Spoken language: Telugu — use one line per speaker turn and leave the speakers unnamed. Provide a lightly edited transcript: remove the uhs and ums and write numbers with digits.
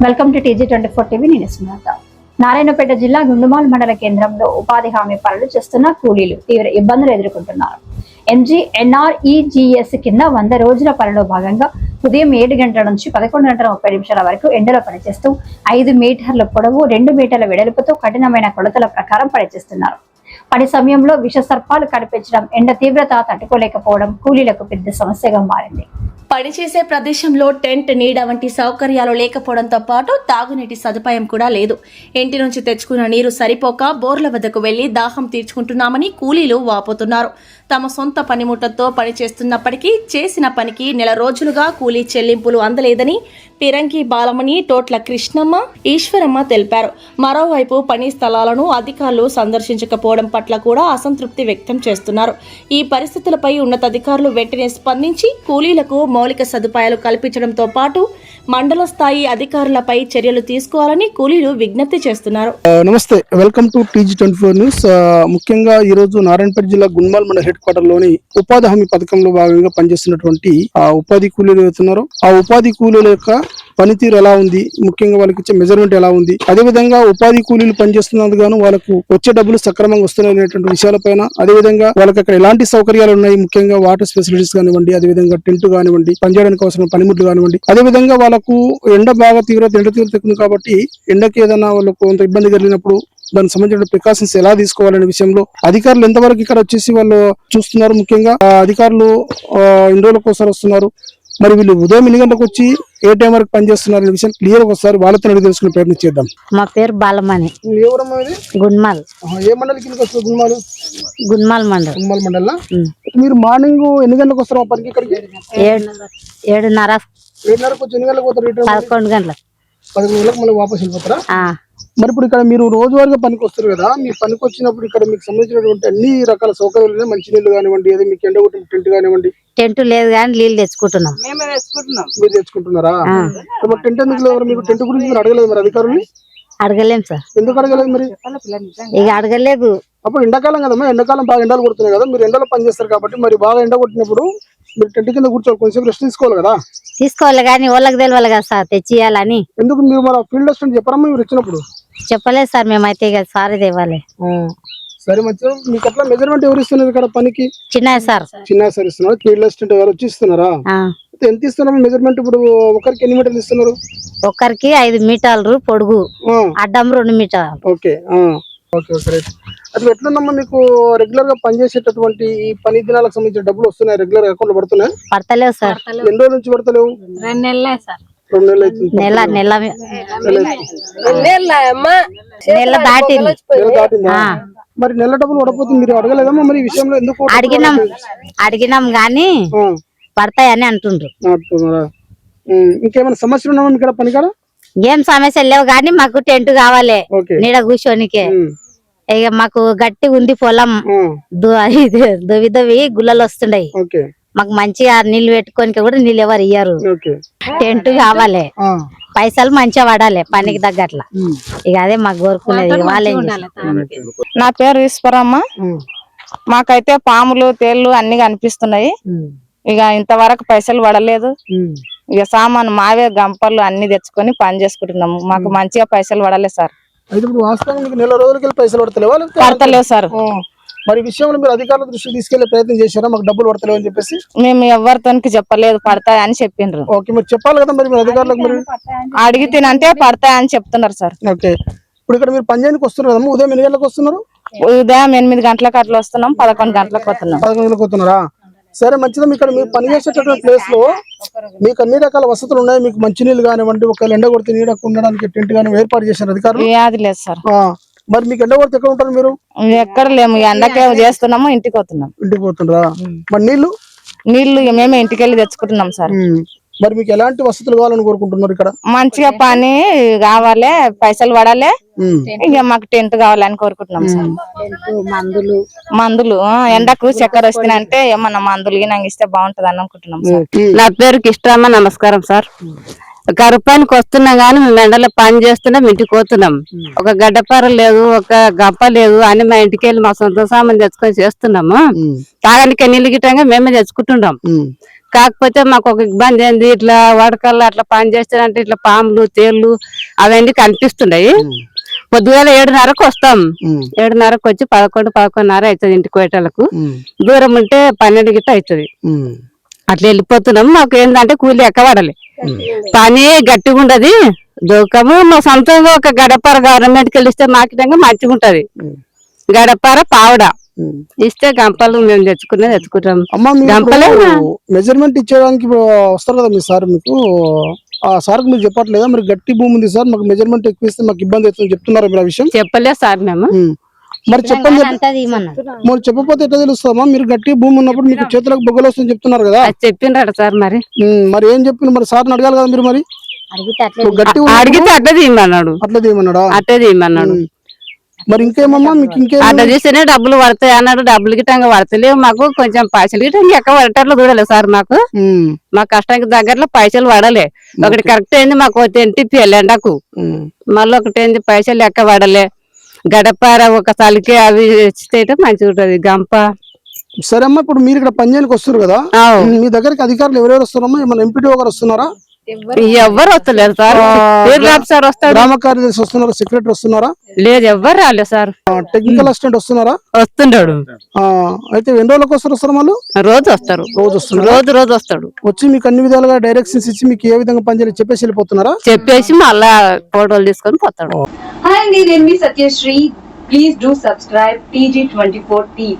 Welcome to TG24 TV. నేను సుమలత. నారాయణపేట జిల్లా గుండుమాల్ మండల కేంద్రంలో ఉపాధి హామీ పనులు చేస్తున్న కూలీలు తీవ్ర ఇబ్బందులు ఎదుర్కొంటున్నారు. MGNREGS కింద 100 రోజుల పనిలో భాగంగా ఉదయం 7 గంటల నుంచి 11 గంటల 30 నిమిషాల వరకు ఎండలో పనిచేస్తూ 5 మీటర్ల పొడవు 2 మీటర్ల వెడల్పుతో కఠినమైన కొలతల ప్రకారం పనిచేస్తున్నారు. పని సమయంలో విష సర్పాలు కనిపించడం, ఎండ తీవ్రత తట్టుకోలేకపోవడం కూలీలకు పెద్ద సమస్యగా మారింది.
పనిచేసే ప్రదేశంలో టెంట్, నీడ వంటి సౌకర్యాలు లేకపోవడంతో పాటు తాగునీటి సదుపాయం కూడా లేదు. ఇంటి నుంచి తెచ్చుకున్న నీరు సరిపోక బోర్ల వద్దకు వెళ్లి దాహం తీర్చుకుంటున్నామని కూలీలు వాపోతున్నారు. తమ సొంత పనిముట్లతో పనిచేస్తున్నప్పటికీ చేసిన పనికి నెల రోజులుగా కూలీ చెల్లింపులు అందలేదని పిరంగి బాలమణి, తోట్ల కృష్ణమ్మ, ఈశ్వరమ్మ తెలిపారు. మరోవైపు పని స్థలాలను అధికారులు సందర్శించకపోవడం పట్ల కూడా అసంతృప్తి వ్యక్తం చేస్తున్నారు. ఈ పరిస్థితులపై ఉన్నతాధికారులు వెంటనే స్పందించి కూలీలకు మౌలిక సదుపాయాలు కల్పించడంతో పాటు మండల స్థాయి అధికారులపై చర్యలు తీసుకోవాలని కూలీలు విజ్ఞప్తి చేస్తున్నారు.
నమస్తే, వెల్కమ్ టు TG24 న్యూస్. ముఖ్యంగా ఈ రోజు నారాయణపేట జిల్లా గుండుమాల్ మండల హెడ్ క్వార్టర్ లోని ఉపాధి హామీ పథకంలో భాగంగా పనిచేస్తున్నటువంటి ఉపాధి కూలీలు అవుతున్నారు. ఆ ఉపాధి కూలీల యొక్క పనితీరు ఎలా ఉంది, ముఖ్యంగా వాళ్ళకి ఇచ్చే మెజర్మెంట్ ఎలా ఉంది, అదేవిధంగా ఉపాధి కూలీలు పనిచేస్తున్నందుకు గాను వాళ్ళకు వచ్చే డబ్బులు సక్రమంగా వస్తున్నాయనేటువంటి విషయాలపైన, అదేవిధంగా వాళ్ళకి అక్కడ ఎలాంటి సౌకర్యాలు ఉన్నాయి, ముఖ్యంగా వాటర్ ఫెసిలిటీస్ కానివ్వండి, అదేవిధంగా టెంట్ కానివ్వండి, పనిచేయడానికి అవసరం పనిముట్లు కానివ్వండి, అదేవిధంగా వాళ్ళకు ఎండ తీవ్రత ఎక్కువ కాబట్టి ఎండకి ఏదైనా వాళ్ళకు కొంత ఇబ్బంది కలిగినప్పుడు దానికి సంబంధించిన ప్రికాషన్స్ ఎలా తీసుకోవాలనే విషయంలో అధికారులు ఎంతవరకు ఇక్కడ వచ్చేసి వాళ్ళు చూస్తున్నారు. ముఖ్యంగా అధికారులు ఎన్ని రోజులకు ఒకసారి వస్తున్నారు, మరి వీళ్ళు ఉదయం 8 గంటలకు వచ్చి ఏ టైం వరకు పనిచేస్తున్నారు అనే విషయం క్లియర్ గా ఒకసారి వాళ్ళతో అడిగి తెలుసుకునే ప్రయత్నం చేద్దాం.
మా పేరు బాలమణి, గుండుమాల్.
ఏ మండలి కిందకి వస్తుంది?
గుండుమాల్ మండల్.
గుండుమాల్ మండల్. మీరు మార్నింగ్ ఎన్ని గంటలకు వస్తారు ఆ పనికి? ఇక్కడికి 7:30 వచ్చి ఎన్ని గంటలకు పోతారు?
11 గంటలకు.
11 గంటలకు మళ్ళీ వాపస్ వెళ్ళిపోతారా? మరి ఇప్పుడు ఇక్కడ మీరు రోజువారీగా పనికి వస్తారు కదా, మీ పనికి వచ్చినప్పుడు ఇక్కడ మీకు సంబంధించినటువంటి అన్ని రకాల సౌకర్యాలు, మంచినీళ్ళు కానివ్వండి, అదే మీకు ఎండగొట్టిన టెంట్ కానివ్వండి.
టెంట్ లేదు కానీ నీళ్ళు తెచ్చుకుంటున్నాం.
మీరు తెచ్చుకుంటున్నారా? టెంట్ ఎందుకు లేదు? మీకు టెంట్ గురించి మీరు అడగలేదు మరి అధికారులు?
అడగలేం సార్.
ఎందుకు అడగలేదు మరి?
ఇక అడగలేదు.
అప్పుడు ఎండాకాలం కదమ్మా, ఎండాకాలం బాగా ఎండలు కొడుతున్నాయి కదా, మీరు ఎండలో పని చేస్తారు కాబట్టి మరి బాగా ఎండ కొట్టినప్పుడు మీరు టెంట్ కింద కూర్చోవాలి, కొంచెం రెస్ట్ తీసుకోవాలి కదా.
తీసుకోవాలి కానీ వాళ్ళకి తెలియాలి కదా సార్ తెచ్చియాలని.
ఎందుకు మీరు మన ఫీల్డ్ అసిస్టెంట్ చెప్పారమ్మా మీరు వచ్చినప్పుడు?
చెప్పలేదు సార్, మేమైతే ఇక సార్ ఇవ్వాలి.
సరే మంచిగా. మీకు అట్లా మెజర్మెంట్ ఎవరు ఇస్తున్నారు ఇక్కడ పనికి?
చిన్న సార్.
చిన్న సార్ ఇస్తున్నారు. ఫీల్డ్ అసిస్టెంట్ ఎవరు వచ్చి ఇస్తున్నారా? ఎంత ఇస్తున్నారు మెజర్మెంట్? ఇప్పుడు ఒకరికి ఎన్ని మీటర్లు ఇస్తున్నారు?
ఒకరికి 5 మీటర్లు పొడుగు, అడ్డం 2 మీటర్లు.
Okay okay okay. అది ఎట్లుందమ్మా మీకు రెగ్యులర్ గా పనిచేసేటటువంటి ఈ పని దినాలకు సంబంధించిన డబ్బులు వస్తున్నాయి? రెగ్యులర్ అకౌంట్ లో పడుతున్నాయి?
పడతలేవు సార్.
ఎన్ని రోజుల నుంచి పడతలేవు?
2 నెలలే సార్.
2 నెలలు అవుతుంది.
నెల దాటిందా?
మరి నెల డబ్బులు పడపోతుంది, మీరు అడగలేదమ్మా మరి ఈ విషయంలో? ఎందుకు
అడిగినాం గానీ పడతాయని అంటుండ్రు.
ఇంకేమైనా సమస్యలు ఉన్నామా ఇక్కడ పని కాడ?
ఏం సమస్యలు లేవు కానీ మాకు టెంట్ కావాలి, నీడ కూర్చోనికే. ఇక మాకు గట్టి ఉంది పొలం, దొవి గుల్లలు వస్తుండయి. మాకు మంచిగా నీళ్లు పెట్టుకోనికి కూడా నీళ్ళు ఎవరు ఇయ్యరు. టెంట్ కావాలి, పైసలు మంచిగా పడాలి పనికి తగ్గట్ల. ఇక అదే మాకు కోరుకునేది. వాళ్ళే.
నా పేరు ఈశ్వరమ్మ. మాకైతే పాములు, తేళ్లు అన్ని కనిపిస్తున్నాయి. ఇక ఇంతవరకు పైసలు పడలేదు. ఇక సామాను మావే గంపలు అన్ని తెచ్చుకొని పని చేసుకుంటున్నాము. మాకు మంచిగా పైసలు పడలేదు సార్.
నెల రోజులకి పైసలు
పడతలేవు సార్.
మరి విషయంలో మీరు అధికారుల దృష్టికి తీసుకెళ్లే ప్రయత్నం చేశారా? మాకు డబ్బులు పడతలేవు అని చెప్పేసి.
మేము ఎవరితోనికి చెప్పలేదు, పడతాయని చెప్పిండ్రు.
ఓకే, మీరు చెప్పాలి కదా మరి అధికారులకు. మరి
అడిగితేనంటే పడతాయని చెప్తున్నారు సార్.
ఓకే, ఇప్పుడు ఇక్కడ మీరు పని చేయడానికి వస్తున్నారు కదా, ఉదయం 8 గంటలకు వస్తున్నారు?
ఉదయం 8 గంటలకు అట్లా వస్తున్నాం, 11 గంటలకు వస్తున్నాం.
11 గంటలకు వస్తున్నారా? సరే మంచిదా. ఇక్కడ మీరు పని చేసేటటువంటి ప్లేస్ లో మీకు అన్ని రకాల వసతులు ఉన్నాయి. మీకు మంచినీళ్ళు కానివ్వండి, ఒకవేళ ఎండ కొడితే నీడ ఉండడానికి టెంట్ కానీ ఏర్పాటు చేశారు అధికారులు?
అది లేదు సార్.
మరి మీకు ఎండ కొడితే ఎక్కడ ఉంటారు మీరు?
ఎక్కడ లేము, ఎండకే చేస్తున్నాము, ఇంటికి పోతున్నాం.
ఇంటికి పోతుండ్రా? మరి
నీళ్లు మేమే ఇంటికి వెళ్ళి తెచ్చుకుంటున్నాం సార్.
మరి మీకు ఎలాంటి వసతులు కావాలని కోరుకుంటున్నారు? ఇక్కడ
మంచిగా పని కావాలి, పైసలు పడాలి, ఇక మాకు టెంట్ కావాలని కోరుకుంటున్నాం సార్. మందులు ఎండకు చక్కెర వస్తున్నాయంటే ఏమన్నా మందులు ఇస్తే బాగుంటది అని అనుకుంటున్నాం సార్.
నా పేరు కిష్టమ్మ. నమస్కారం సార్. కరుపానికి వస్తున్నాం గానీ మేము ఎండలో పని చేస్తున్నాం, ఇంటికి పోతున్నాం. ఒక గడ్డపార లేదు, ఒక గంప లేదు అని మా ఇంటికి వెళ్ళి మా సొంత సామాన్ తెచ్చుకొని చేస్తున్నాము. తాగడానికి నీళ్ళు గిట్టంగా మేమే తెచ్చుకుంటున్నాం.
కాకపోతే మాకు ఒక ఇబ్బంది ఏంది, ఇట్లా వడకల్లో అట్లా పని చేస్తారంటే ఇట్లా పాములు తేళ్లు అవన్నీ కనిపిస్తున్నాయి. పొద్దుగాల 7:30కు వస్తాం. 7:30కు వచ్చి 11:30 అవుతుంది ఇంటికి పోయేటలకు. దూరం ఉంటే 12 గిట్ట అవుతుంది. అట్లా వెళ్ళిపోతున్నాం. మాకు ఏంటంటే కూలి ఎక్కబడాలి, పని గట్టిగా ఉండదు. దూకము మా సొంతంగా ఒక గడపార గవర్నమెంట్కి వెళ్ళిస్తే మాకిటంగా మంచిగా ఉంటది. గడపార పావడ ఇస్తే గంపలు మేము తెచ్చుకుంటాం. గంపలే
మెజర్మెంట్ ఇచ్చేదానికి వస్తారు కదా మీ సార్, మీకు ఆ సార్ మీరు చెప్పట్లేదా మరి గట్టి భూమి ఉంది సార్ మాకు మెజర్మెంట్ ఎక్కువ ఇస్తే మాకు ఇబ్బంది అవుతుంది చెప్తున్నారా మీరు ఆ విషయం?
చెప్పలేదు సార్ మేము.
మరి చెప్పండి, మరి చెప్పకపోతే ఎట్లా తెలుస్తామా? మీరు గట్టి భూమి ఉన్నప్పుడు మీకు చేతులకు బొగ్గలు వస్తుంది చెప్తున్నారు కదా.
చెప్పిండ్రు సార్.
మరి ఏం చెప్పిండు? మరి సార్ని అడగాలి కదా మీరు. మరి గట్టి
అడిగితే అట్లా తీయమన్నాడు. అట్లా తీయమన్నాడు.
మరి ఇంకేమమ్మా మీకు
అట్లా తీస్తేనే డబ్బులు పడతాయి అన్నాడు. డబ్బులు గిట్టంగా పడతలేవు మాకు. కొంచెం పైసలు గిట్టంగా ఎక్క పడేటట్లు చూడలేదు సార్. మా కష్టానికి దగ్గరలో పైసలు పడలే. ఒకటి కరెక్ట్ అయింది మాకు తెంటి ఎండకు, మళ్ళీ ఒకటి ఏంది పైసలు ఎక్క పడలే. గడపార ఒక సలికే అవి ఇస్తే మంచిగా ఉంటది గంప.
సరే అమ్మా, ఇప్పుడు మీరు ఇక్కడ పనిచేయడానికి వస్తారు కదా, మీ దగ్గరికి అధికారులు ఎవరెవరు వస్తారమ్మా? ఏమన్నా ఎంపీడీఓ గారు వస్తున్నారా?
ఎవ్వరు వస్తలేరు సార్. సార్ వస్తారు.
గ్రామ కార్యదర్శి వస్తున్నారా? సెక్రటరీ వస్తున్నారా?
లేదు, ఎవ్వరు రాలేదు సార్.
టెక్నికల్ అసిస్టెంట్ వస్తున్నారా?
వస్తున్నాడు.
అయితే ఎన్ని రోజులకు వస్తారు వాళ్ళు?
రోజు వస్తారు. రోజు వస్తాడు.
వచ్చి మీకు అన్ని విధాలుగా డైరెక్షన్స్ ఇచ్చి మీకు ఏ విధంగా పనిచేయాలి చెప్పేసి వెళ్ళిపోతున్నారా?
చెప్పేసి మళ్ళా ఫోటోలు తీసుకొని పోతాడు.
హాయ్ అండి, నేను మీ Satyashri. Please do subscribe TG24 TV.